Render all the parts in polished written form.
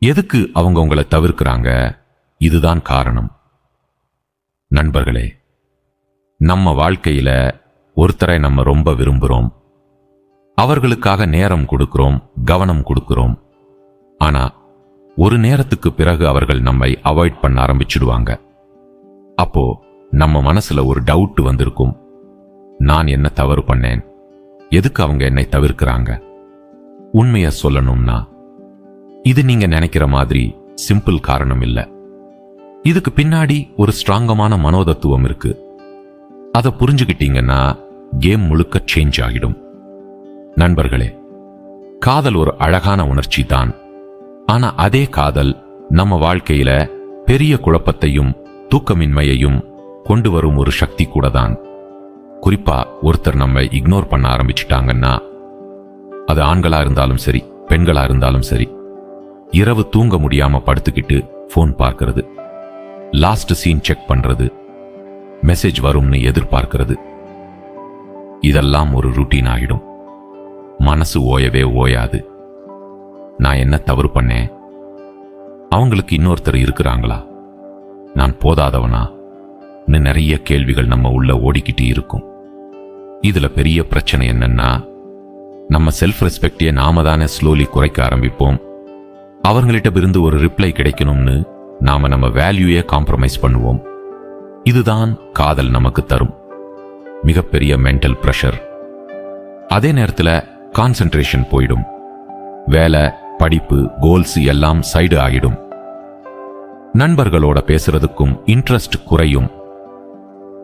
எதுக்கு அவங்க உங்களை தவிர்க்கிறாங்க? இதுதான் காரணம். நண்பர்களே, நம்ம வாழ்க்கையில ஒருத்தரை நம்ம ரொம்ப விரும்புறோம், அவர்களுக்காக நேரம் கொடுக்கிறோம், கவனம் கொடுக்கிறோம். ஆனா ஒரு நேரத்துக்கு பிறகு அவர்கள் நம்மை அவாய்ட் பண்ண ஆரம்பிச்சிடுவாங்க. அப்போ நம்ம மனசுல ஒரு டவுட் வந்திருக்கும், நான் என்ன தவறு பண்ணேன்? எதுக்கு அவங்க என்னை தவிர்க்கிறாங்க? உண்மைய சொல்லணும்னா இது நீங்க நினைக்கிற மாதிரி சிம்பிள் காரணம் இல்ல. இதுக்கு பின்னாடி ஒரு ஸ்ட்ராங்கமான மனோதத்துவம் இருக்கு. அதை புரிஞ்சுக்கிட்டீங்கன்னா கேம் முழுக்க சேஞ்ச் ஆகிடும். நண்பர்களே, காதல் ஒரு அழகான உணர்ச்சி தான். ஆனா அதே காதல் நம்ம வாழ்க்கையில பெரிய குழப்பத்தையும் தூக்கமின்மையையும் கொண்டு வரும் ஒரு சக்தி கூட தான். குறிப்பா ஒருத்தர் நம்ம இக்னோர் பண்ண ஆரம்பிச்சிட்டாங்கன்னா, அது ஆண்களா இருந்தாலும் சரி, பெண்களா இருந்தாலும் சரி, இரவு தூங்க முடியாம படுத்துக்கிட்டு போன் பார்க்கிறது, லாஸ்ட் சீன் செக் பண்றது, மெசேஜ் வரும்னு எதிர்பார்க்கிறது, இதெல்லாம் ஒரு ரூட்டீன் ஆகிடும். மனசு ஓயவே ஓயாது. நான் என்ன தவறு பண்ணேன்? அவங்களுக்கு இன்னொருத்தர் இருக்கிறாங்களா? நான் போதாதவனா? நிறைய கேள்விகள் நம்ம உள்ள ஓடிக்கிட்டு இருக்கும். இதுல பெரிய பிரச்சனை என்னன்னா, நம்ம செல்ஃப் ரெஸ்பெக்டே நாம தானே ஸ்லோலி குறைக்க ஆரம்பிப்போம். அவர்களிட்ட இருந்து ஒரு ரிப்ளை கிடைக்கணும்னு நாம நம்ம வேல்யூயே காம்ப்ரமைஸ் பண்ணுவோம். இதுதான் காதல் நமக்கு தரும் மிகப்பெரிய மென்டல் பிரஷர். அதே நேரத்துல கான்சென்ட்ரேஷன் போயிடும். வேலை, படிப்பு, கோல்ஸ் எல்லாம் சைடு ஆகிடும். நண்பர்களோட பேசுறதுக்கும் இன்ட்ரெஸ்ட் குறையும்.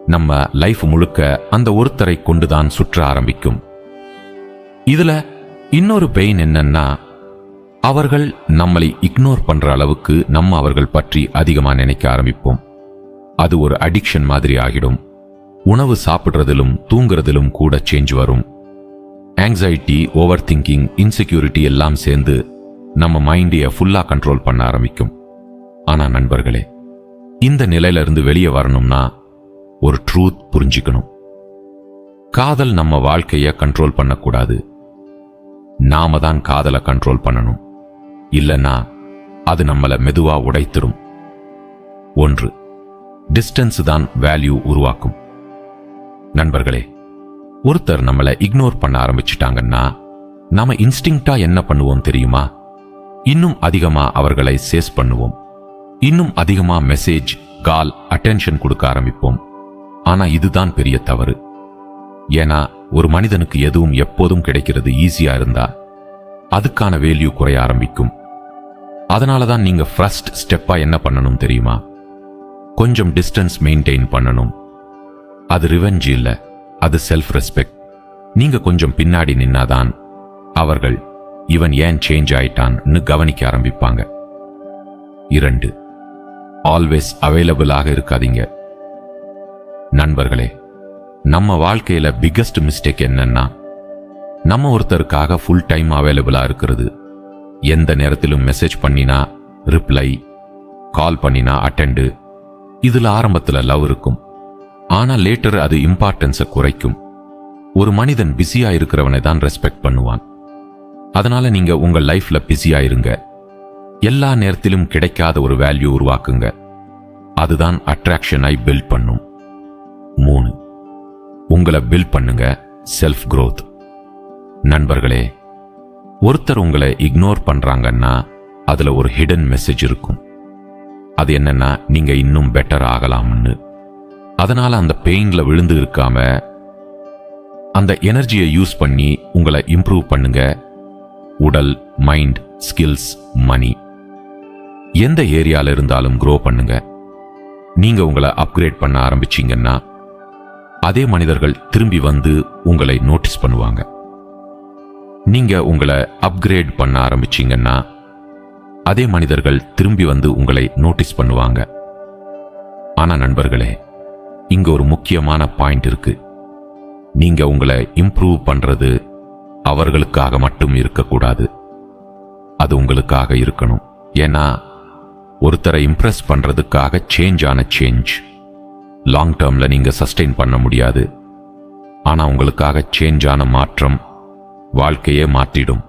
நம்ம லைஃப் முழுக்க அந்த ஒருத்தரை கொண்டுதான் சுற்ற ஆரம்பிக்கும். இதுல இன்னொரு பெயின் என்னன்னா, அவர்கள் நம்மளை இக்னோர் பண்ற அளவுக்கு நம்ம அவர்கள் பற்றி அதிகமா நினைக்க ஆரம்பிப்போம். அது ஒரு அடிக்ஷன் மாதிரி ஆகிடும். உணவு சாப்பிடுறதிலும் தூங்குறதிலும் கூட சேஞ்ச் வரும். ஆங்ஸைட்டி, ஓவர் திங்கிங், இன்செக்யூரிட்டி எல்லாம் சேர்ந்து நம்ம மைண்டையை ஃபுல்லா கண்ட்ரோல் பண்ண ஆரம்பிக்கும். ஆனா நண்பர்களே, இந்த நிலையில இருந்து வெளியே வரணும்னா ஒரு ட்ரூத் புரிஞ்சுக்கணும். காதல் நம்ம வாழ்க்கையை கண்ட்ரோல் பண்ணக்கூடாது. நாம தான் காதலை கண்ட்ரோல் பண்ணணும். இல்லைன்னா அது நம்மளை மெதுவா உடைத்திடும். ஒன்று, டிஸ்டன்ஸ் தான் வேல்யூ உருவாக்கும். நண்பர்களே, ஒருத்தர் நம்மளை இக்னோர் பண்ண ஆரம்பிச்சிட்டாங்கன்னா நாம இன்ஸ்டிங்க்டா என்ன பண்ணுவோம் தெரியுமா? இன்னும் அதிகமா அவர்களை சேஸ் பண்ணுவோம். இன்னும் அதிகமா மெசேஜ், கால், அட்டென்ஷன் கொடுக்க ஆரம்பிப்போம். ஆனா இதுதான் பெரிய தவறு. ஏன்னா ஒரு மனிதனுக்கு எதுவும் எப்போதும் கிடைக்கிறது ஈஸியா இருந்தா அதுக்கான வேல்யூ குறைய ஆரம்பிக்கும். அதனாலதான் நீங்க ஃபர்ஸ்ட் ஸ்டெப்பா என்ன பண்ணணும் தெரியுமா? கொஞ்சம் டிஸ்டன்ஸ் மெயின்டைன் பண்ணணும். அது ரிவெஞ்ச் இல்ல, அது செல்ஃப் ரெஸ்பெக்ட். நீங்க கொஞ்சம் பின்னாடி நின்னாதான் அவர்கள் இவன் ஏன் சேஞ்ச் ஆயிட்டான்னு கவனிக்க ஆரம்பிப்பாங்க. 2, ஆல்வேஸ் அவைலபிளாக இருக்காதீங்க. நண்பர்களே, நம்ம வாழ்க்கையில பிக்கஸ்ட் மிஸ்டேக் என்னன்னா, நம்ம ஒருத்தருக்காக ஃபுல் டைம் அவைலபிளா இருக்கிறது. எந்த நேரத்திலும் மெசேஜ் பண்ணினா ரிப்ளை, கால் பண்ணினா அட்டெண்டு. இதுல ஆரம்பத்துல லவ் இருக்கும், ஆனா லேட்டர் அது இம்பார்ட்டன்ஸை குறைக்கும். ஒரு மனிதன் பிஸியா இருக்கிறவனை தான் ரெஸ்பெக்ட் பண்ணுவான். அதனால நீங்க உங்க லைஃப்ல பிஸியா இருங்க. எல்லா நேரத்திலும் கிடைக்காத ஒரு வேல்யூ உருவாக்குங்க. அதுதான் அட்ராக்ஷனை பில்ட் பண்ணும். 3, உங்களை பில்ட் பண்ணுங்க. Self growth. நண்பர்களே, ஒருத்தர் உங்களை இக்னோர் பண்றாங்கன்னா அதுல ஒரு ஹிடன் மெசேஜ் இருக்கும். அது என்னன்னா, நீங்க இன்னும் பெட்டர் ஆகலாம்னு. அதனால அந்த பெயின்ல விழுந்து இருக்காம அந்த எனர்ஜியை யூஸ் பண்ணி உங்களை இம்ப்ரூவ் பண்ணுங்க. உடல், மைண்ட், ஸ்கில்ஸ், மணி, எந்த ஏரியால இருந்தாலும் க்ரோ பண்ணுங்க. நீங்க உங்களை அப்கிரேட் பண்ண ஆரம்பிச்சீங்கன்னா அதே மனிதர்கள் திரும்பி வந்து உங்களை நோட்டீஸ் பண்ணுவாங்க. நீங்க உங்களை அப்கிரேட் பண்ண ஆரம்பிச்சீங்கன்னா அதே மனிதர்கள் திரும்பி வந்து உங்களை நோட்டீஸ் பண்ணுவாங்க. ஆனா நண்பர்களே, இங்க ஒரு முக்கியமான பாயிண்ட் இருக்கு. நீங்க உங்களை இம்ப்ரூவ் பண்றது அவர்களுக்காக மட்டும் இருக்கக்கூடாது, அது உங்களுக்காக இருக்கணும். ஏன்னா ஒருத்தரை இம்ப்ரெஸ் பண்றதுக்காக சேஞ்ச் ஆன சேஞ்ச் லாங் டேர்ம்ல நீங்க சஸ்டெயின் பண்ண முடியாது. ஆனா உங்களுக்காக சேஞ்ச் ஆன மாற்றம் வாழ்க்கையே மாற்றிடும்.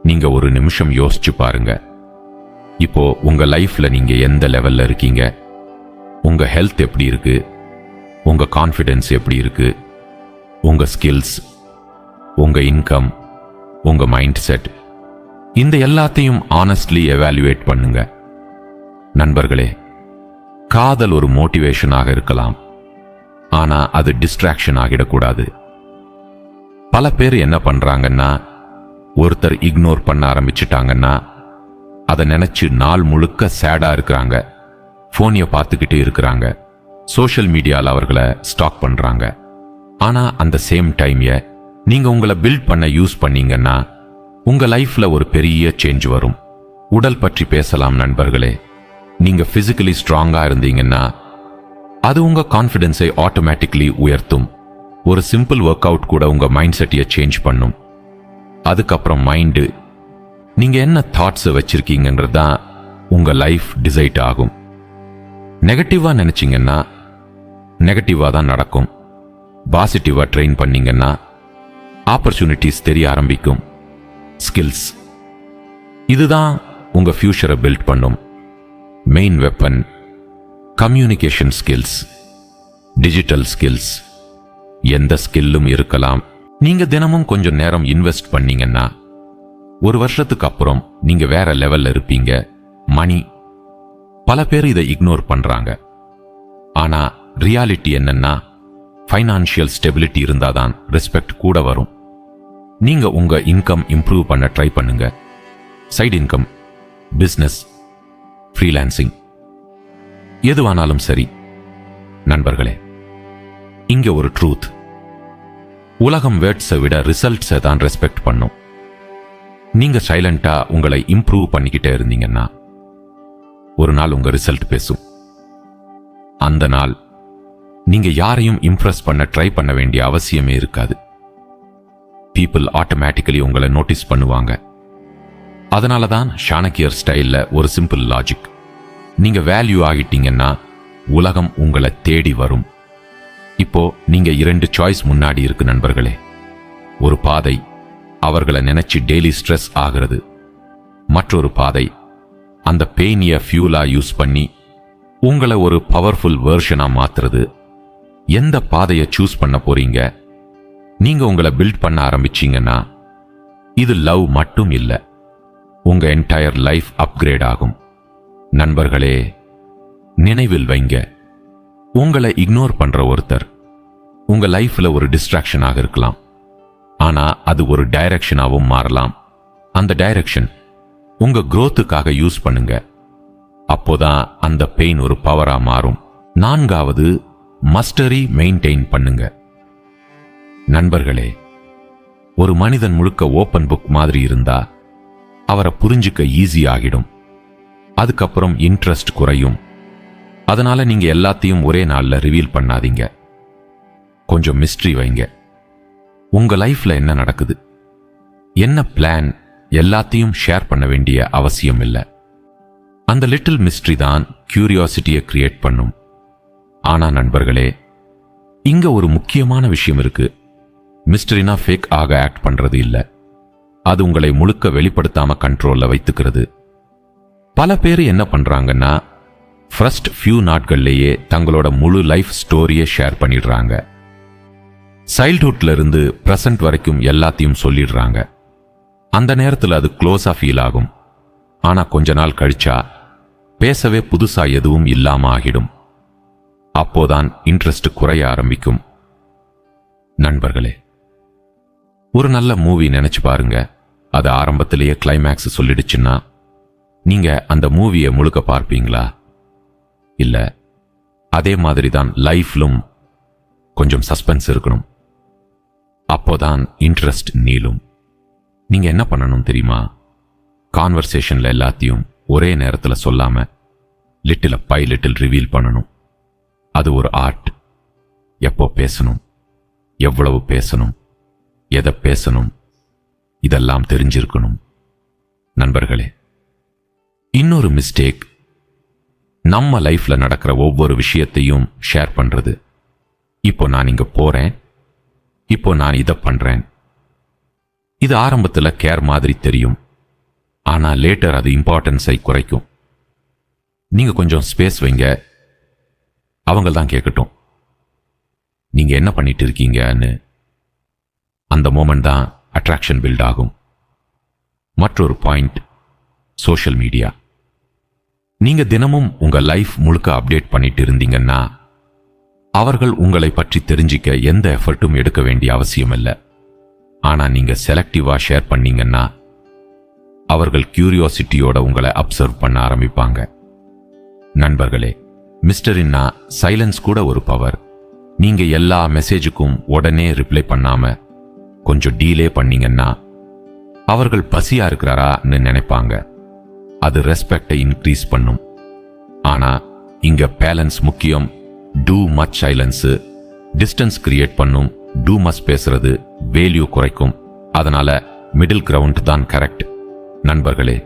நீங்க ஒரு நிமிஷம் யோசிச்சு பாருங்க. இப்போ உங்க லைஃப்ல நீங்க எந்த லெவல்ல இருக்கீங்க, உங்க ஹெல்த் எப்படி இருக்கு, உங்க கான்ஃபிடன்ஸ் எப்படி இருக்கு, உங்க ஸ்கில்ஸ், உங்க இன்கம், உங்க மைண்ட் செட், இந்த எல்லாத்தையும் ஆனஸ்ட்லி எவாலுவேட் பண்ணுங்க. நண்பர்களே, காதல் ஒரு மோட்டிவேஷனாக இருக்கலாம், ஆனா அது டிஸ்ட்ராக்ஷன் ஆகிடக்கூடாது. பல பேர் என்ன பண்றாங்கன்னா, ஒருத்தர் இக்னோர் பண்ண ஆரம்பிச்சிட்டாங்கன்னா அதை நினைச்சு நாள் முழுக்க சேடா இருக்கிறாங்க, போனிய பார்த்துக்கிட்டே இருக்கிறாங்க, சோஷியல் மீடியால அவர்களை ஸ்டாக் பண்றாங்க. ஆனா அந்த சேம் டைம்ல நீங்க உங்களை பில்ட் பண்ண யூஸ் பண்ணீங்கன்னா உங்க லைஃப்ல ஒரு பெரிய சேஞ்ச் வரும். உடல் பற்றி பேசலாம் நண்பர்களே. நீங்க பிசிக்கலி ஸ்ட்ராங்கா இருந்தீங்கன்னா அது உங்க கான்ஃபிடன்ஸை ஆட்டோமேட்டிக்லி உயர்த்தும். ஒரு சிம்பிள் ஒர்க் அவுட் கூட உங்க மைண்ட் செட்டியை சேஞ்ச் பண்ணும். அதுக்கப்புறம் மைண்டு, நீங்க என்ன தாட்ஸ் வச்சிருக்கீங்கன்றது தான் உங்க லைஃப் டிசைட் ஆகும். நெகட்டிவா நினைச்சீங்கன்னா நெகட்டிவா தான் நடக்கும். பாசிட்டிவா ட்ரெயின் பண்ணீங்கன்னா ஆப்பர்ச்சுனிட்டிஸ் தெரிய ஆரம்பிக்கும். ஸ்கில்ஸ், இதுதான் உங்க ஃபியூச்சரை பில்ட் பண்ணும். Main weapon communication skills, digital skills, எந்த ஸ்கில்லும் இருக்கலாம். நீங்க தினமும் கொஞ்சம் நேரம் இன்வெஸ்ட் பண்ணீங்கன்னா ஒரு வருஷத்துக்கு அப்புறம் நீங்க வேற லெவல்ல இருப்பீங்க. மணி, பல பேர் இதை இக்னோர் பண்றாங்க. ஆனா ரியாலிட்டி என்னன்னா, ஃபைனான்சியல் ஸ்டெபிலிட்டி இருந்தாதான் ரெஸ்பெக்ட் கூட வரும். நீங்க உங்க இன்கம் இம்ப்ரூவ் பண்ண ட்ரை பண்ணுங்க. சைடு இன்கம், பிசினஸ், ஃப்ரீலான்சிங், எதுவானாலும் சரி. நண்பர்களே, இங்க ஒரு ட்ரூத், உலகம் வேர்ட்ஸை விட ரிசல்ட்ஸை தான் ரெஸ்பெக்ட் பண்ணும். நீங்க சைலண்டா உங்களை இம்ப்ரூவ் பண்ணிக்கிட்டே இருந்தீங்கன்னா ஒரு நாள் உங்க ரிசல்ட் பேசும். அந்த நாள் நீங்க யாரையும் இம்ப்ரெஸ் பண்ண ட்ரை பண்ண வேண்டிய அவசியமே இருக்காது. பீப்புள் ஆட்டோமேட்டிக்கலி உங்களை நோட்டீஸ் பண்ணுவாங்க. அதனால தான் சாணக்கியர் ஸ்டைல்ல ஒரு சிம்பிள் லாஜிக், நீங்க வேல்யூ ஆகிட்டீங்கன்னா உலகம் உங்களை தேடி வரும். இப்போ நீங்க 2 சாய்ஸ் முன்னாடி இருக்கு நண்பர்களே. ஒரு பாதை அவர்களை நினைச்சு டெய்லி ஸ்ட்ரெஸ் ஆகிறது. மற்றொரு பாதை அந்த பெயினிய ஃபியூலா யூஸ் பண்ணி உங்களை ஒரு பவர்ஃபுல் வெர்ஷனா மாத்துறது. எந்த பாதையை சூஸ் பண்ண போறீங்க? நீங்க உங்களை பில்ட் பண்ண ஆரம்பிச்சீங்கன்னா இது லவ் மட்டும் இல்ல, உங்க என்டையர் லைஃப் அப்கிரேட் ஆகும். நண்பர்களே, நினைவில் வைங்க, உங்களை இக்னோர் பண்ற ஒருத்தர் உங்க லைஃப்ல ஒரு டிஸ்ட்ராக்ஷனாக இருக்கலாம். ஆனா அது ஒரு டைரக்ஷனாவும் மாறலாம். அந்த டைரக்ஷன் உங்க growthக்காக யூஸ் பண்ணுங்க. அப்போதான் அந்த பெயின் ஒரு பவரா மாறும். 4வது, மஸ்டரி மெயின்டைன் பண்ணுங்க. நண்பர்களே, ஒரு மனிதன் முழுக்க ஓபன் புக் மாதிரி இருந்தா அவரை புரிஞ்சுக்க ஈஸி ஆகிடும். அதுக்கப்புறம் இன்ட்ரெஸ்ட் குறையும். அதனால நீங்க எல்லாத்தையும் ஒரே நாள்ல ரிவீல் பண்ணாதீங்க. கொஞ்சம் மிஸ்ட்ரி வைங்க. உங்க லைஃப்ல என்ன நடக்குது, என்ன பிளான், எல்லாத்தையும் ஷேர் பண்ண வேண்டிய அவசியம் இல்லை. அந்த லிட்டில் மிஸ்ட்ரி தான் கியூரியாசிட்டியை கிரியேட் பண்ணும். ஆனா நண்பர்களே, இங்க ஒரு முக்கியமான விஷயம் இருக்கு. மிஸ்டரினா ஃபேக் ஆக ஆக்ட் பண்றது இல்ல, அது உங்களை முழுக்க வெளிப்படுத்தாம கண்ட்ரோல்ல வைத்துக்கிறது. பல பேர் என்ன பண்றாங்கன்னா, ஃபர்ஸ்ட் ஃபியூ நாட்கள்லேயே தங்களோட முழு லைஃப் ஸ்டோரியை ஷேர் பண்ணிடுறாங்க. சைல்ட்ஹுட்ல இருந்து பிரசன்ட் வரைக்கும் எல்லாத்தையும் சொல்லிடுறாங்க. அந்த நேரத்தில் அது க்ளோஸா ஃபீல் ஆகும். ஆனா கொஞ்ச நாள் கழிச்சா பேசவே புதுசா எதுவும் இல்லாம ஆகிடும். அப்போதான் இன்ட்ரெஸ்ட் குறைய ஆரம்பிக்கும். நண்பர்களே, ஒரு நல்ல மூவி நினைச்சு பாருங்க. அது ஆரம்பத்திலேயே கிளைமேக்ஸ் சொல்லிடுச்சுன்னா நீங்க அந்த மூவியை முழுக்க பார்ப்பீங்களா? இல்ல. அதே மாதிரி தான் லைஃப்லும் கொஞ்சம் சஸ்பென்ஸ் இருக்கணும். அப்போதான் இன்ட்ரெஸ்ட் நீளும். நீங்க என்ன பண்ணணும் தெரியுமா? கான்வர்சேஷன்ல எல்லாத்தையும் ஒரே நேரத்தில் சொல்லாம லிட்டில் பை லிட்டில் ரிவீல் பண்ணணும். அது ஒரு ஆர்ட். எப்போ பேசணும், எவ்வளவு பேசணும், எதை பேசணும், இதெல்லாம் தெரிஞ்சிருக்கணும். நண்பர்களே, இன்னொரு மிஸ்டேக், நம்ம லைஃப்ல நடக்கிற ஒவ்வொரு விஷயத்தையும் ஷேர் பண்றது. இப்போ நான் இங்க போறேன், இப்போ நான் இதை பண்றேன். இது ஆரம்பத்தில் கேர் மாதிரி தெரியும், ஆனா லேட்டர் அது இம்பார்ட்டன்ஸை குறைக்கும். நீங்க கொஞ்சம் ஸ்பேஸ் வைங்க, அவங்க தான் கேட்கட்டும் நீங்க என்ன பண்ணிட்டு இருக்கீங்கன்னு. அந்த மோமெண்ட் தான் அட்ராக்ஷன் பில்ட் ஆகும். மற்றொரு பாயிண்ட், சோஷியல் மீடியா. நீங்க தினமும் உங்க லைஃப் முழுக்க அப்டேட் பண்ணிட்டு இருந்தீங்கன்னா அவர்கள் உங்களை பற்றி தெரிஞ்சிக்க எந்த எஃபர்ட்டும் எடுக்க வேண்டிய அவசியம் இல்லை. ஆனா நீங்க செலக்டிவா ஷேர் பண்ணீங்கன்னா அவர்கள் கியூரியாசிட்டியோட உங்களை அப்சர்வ் பண்ண ஆரம்பிப்பாங்க. நண்பர்களே, மிஸ்டரின்னா சைலன்ஸ் கூட ஒரு பவர். நீங்க எல்லா மெசேஜுக்கும் உடனே ரிப்ளை பண்ணாம கொஞ்சம் டீலே பண்ணீங்கன்னா அவர்கள் பசியா இருக்கிறாரான்னு நினைப்பாங்க. அது ரெஸ்பெக்டை இன்க்ரீஸ் பண்ணும். ஆனா இங்க பேலன்ஸ் முக்கியம். Too much silence distance create பண்ணும். டூ மச் பேசுறது வேல்யூ குறைக்கும். அதனால மிடில் கிரவுண்ட் தான் கரெக்ட். நண்பர்களே,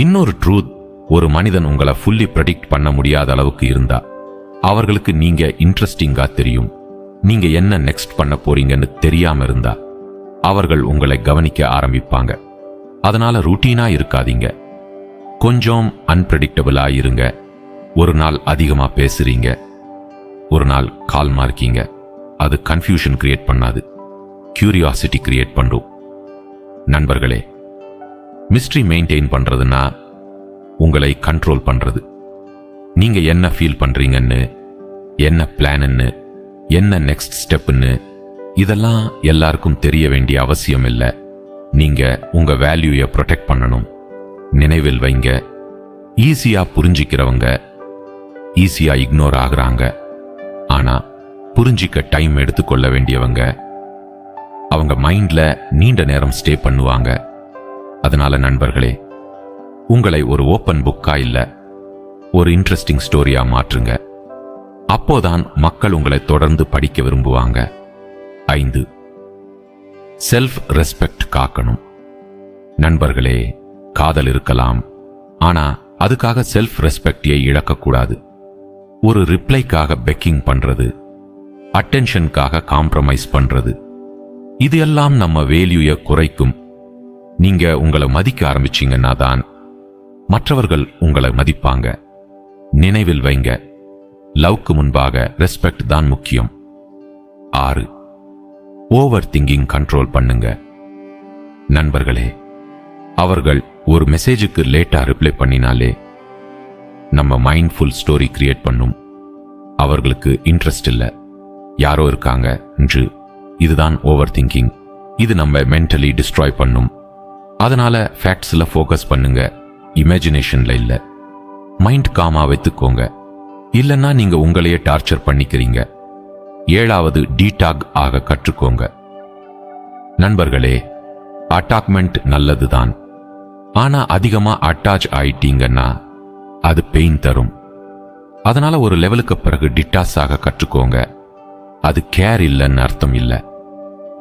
இன்னொரு ட்ரூத், ஒரு மனிதன் உங்களை ஃபுல்லி ப்ரெடிக்ட் பண்ண முடியாத அளவுக்கு இருந்தா அவர்களுக்கு நீங்க இன்ட்ரெஸ்டிங்கா தெரியும். நீங்க என்ன நெக்ஸ்ட் பண்ண போறீங்கன்னு தெரியாம இருந்தா அவர்கள் உங்களை கவனிக்க ஆரம்பிப்பாங்க. அதனால ரூட்டீனா இருக்காதீங்க, கொஞ்சம் அன்பிரடிக்டபிளா இருங்க. ஒரு நாள் அதிகமா பேசுறீங்க, ஒரு நாள் கால்மா இருக்கீங்க. அது கன்ஃபியூஷன் கிரியேட் பண்ணாது, கியூரியாசிட்டி கிரியேட் பண்ணும். நண்பர்களே, மிஸ்ட்ரி மெயின்டைன் பண்றதுன்னா உங்களை கண்ட்ரோல் பண்றது. நீங்க என்ன ஃபீல் பண்றீங்கன்னு, என்ன பிளான்னு, என்ன நெக்ஸ்ட் ஸ்டெப்னு இதெல்லாம் எல்லாருக்கும் தெரிய வேண்டிய அவசியம் இல்லை. நீங்க உங்க வேல்யூயை ப்ரொடெக்ட் பண்ணணும். நினைவில் வைங்க, ஈஸியா புரிஞ்சிக்கிறவங்க ஈஸியா இக்னோர் ஆகுறாங்க. ஆனா புரிஞ்சிக்க டைம் எடுத்துக்கொள்ள வேண்டியவங்க அவங்க மைண்ட்ல நீண்ட நேரம் ஸ்டே பண்ணுவாங்க. அதனால நண்பர்களே, உங்களை ஒரு ஓப்பன் புக்கா இல்ல ஒரு இன்ட்ரெஸ்டிங் ஸ்டோரியா மாற்றுங்க. அப்போதான் மக்கள் உங்களை தொடர்ந்து படிக்க விரும்புவாங்க. 5, செல்ஃப் ரெஸ்பெக்ட் காக்கணும். நண்பர்களே, காதல் இருக்கலாம், ஆனா அதுக்காக செல்ஃப் ரெஸ்பெக்டை இழக்கக்கூடாது. ஒரு ரிப்ளைக்காக பெக்கிங் பண்றது, அட்டென்ஷனுக்காக காம்ப்ரமைஸ் பண்றது, இது எல்லாம் நம்ம வேல்யூயை குறைக்கும். நீங்க உங்களை மதிக்க ஆரம்பிச்சீங்கன்னா தான் மற்றவர்கள் உங்களை மதிப்பாங்க. நினைவில் வைங்க, லவ்க்கு முன்பாக ரெஸ்பெக்ட் தான் முக்கியம். 6, ஓவர் திங்கிங் கண்ட்ரோல் பண்ணுங்க. நண்பர்களே, அவர்கள் ஒரு மெசேஜுக்கு லேட்டா ரிப்ளை பண்ணினாலே நம்ம மைண்ட்ஃபுல் ஸ்டோரி கிரியேட் பண்ணும். அவர்களுக்கு இன்ட்ரெஸ்ட் இல்ல, யாரோ இருக்காங்க என்று. இதுதான் ஓவர் திங்கிங். இது நம்ம மென்டலி டிஸ்ட்ராய் பண்ணும். அதனால ஃபேக்ட்ஸ்ல ஃபோக்கஸ் பண்ணுங்க, இமேஜினேஷன்ல இல்ல. மைண்ட் காமா வைத்துக்கோங்க, இல்லைன்னா நீங்க உங்களையே டார்ச்சர் பண்ணிக்கிறீங்க. 7வது, டீடாக் ஆக கற்றுக்கோங்க. நண்பர்களே, அட்டாச்மெண்ட் நல்லதுதான், ஆனா அதிகமா அட்டாச் ஆயிட்டீங்கன்னா அது பெயின் தரும். அதனால ஒரு லெவலுக்கு பிறகு டிட்டாஸ் ஆக கற்றுக்கோங்க. அது கேர் இல்லைன்னு அர்த்தம் இல்லை,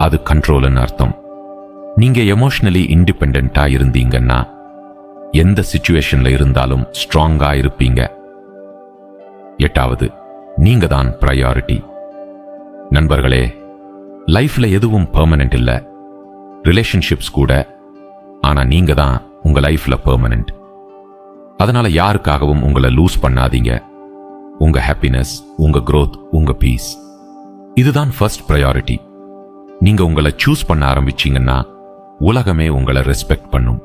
அது கண்ட்ரோல்னு அர்த்தம். நீங்க எமோஷனலி இண்டிபெண்டா இருந்தீங்கன்னா எந்த சிச்சுவேஷன்ல இருந்தாலும் ஸ்ட்ராங்கா இருப்பீங்க. 8வது, நீங்க தான் பிரையாரிட்டி. நண்பர்களே, லைஃப்ல எதுவும் பெர்மனன்ட் இல்ல, ரிலேஷன்ஷிப்ஸ் கூட. ஆனா நீங்க தான் உங்க லைஃப்ல பெர்மனன்ட். அதனால யாருக்காகவும் உங்களை லூஸ் பண்ணாதீங்க. உங்க ஹாப்பினஸ், உங்க growth, உங்க பீஸ், இதுதான் ஃபர்ஸ்ட் பிரையாரிட்டி. நீங்க உங்களை சூஸ் பண்ண ஆரம்பிச்சீங்கன்னா உலகமே உங்களை ரெஸ்பெக்ட் பண்ணும்.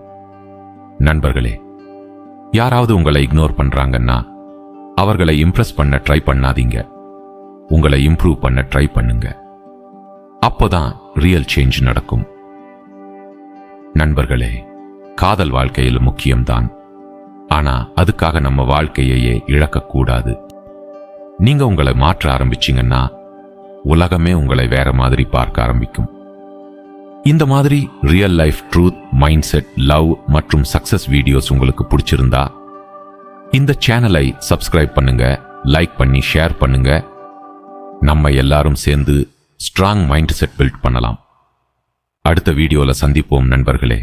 நண்பர்களே, யாராவது உங்களை இக்னோர் பண்றாங்கன்னா அவர்களை இம்ப்ரெஸ் பண்ண ட்ரை பண்ணாதீங்க, உங்களை இம்ப்ரூவ் பண்ண ட்ரை பண்ணுங்க. அப்போதான் ரியல் சேஞ்ச் நடக்கும். நண்பர்களே, காதல் வாழ்க்கையில் முக்கியம்தான், ஆனா அதுக்காக நம்ம வாழ்க்கையையே இழக்கக்கூடாது. நீங்க உங்களை மாற்ற ஆரம்பிச்சீங்கன்னா உலகமே உங்களை வேற மாதிரி பார்க்க ஆரம்பிக்கும். இந்த மாதிரி real life truth, mind set, love மற்றும் சக்சஸ் வீடியோஸ் உங்களுக்கு பிடிச்சிருந்தா இந்த சேனலை சப்ஸ்கிரைப் பண்ணுங்க, லைக் பண்ணி ஷேர் பண்ணுங்க. நம்ம எல்லாரும் சேர்ந்து ஸ்ட்ராங் மைண்ட் செட் பில்ட் பண்ணலாம். அடுத்த வீடியோல சந்திப்போம் நண்பர்களே.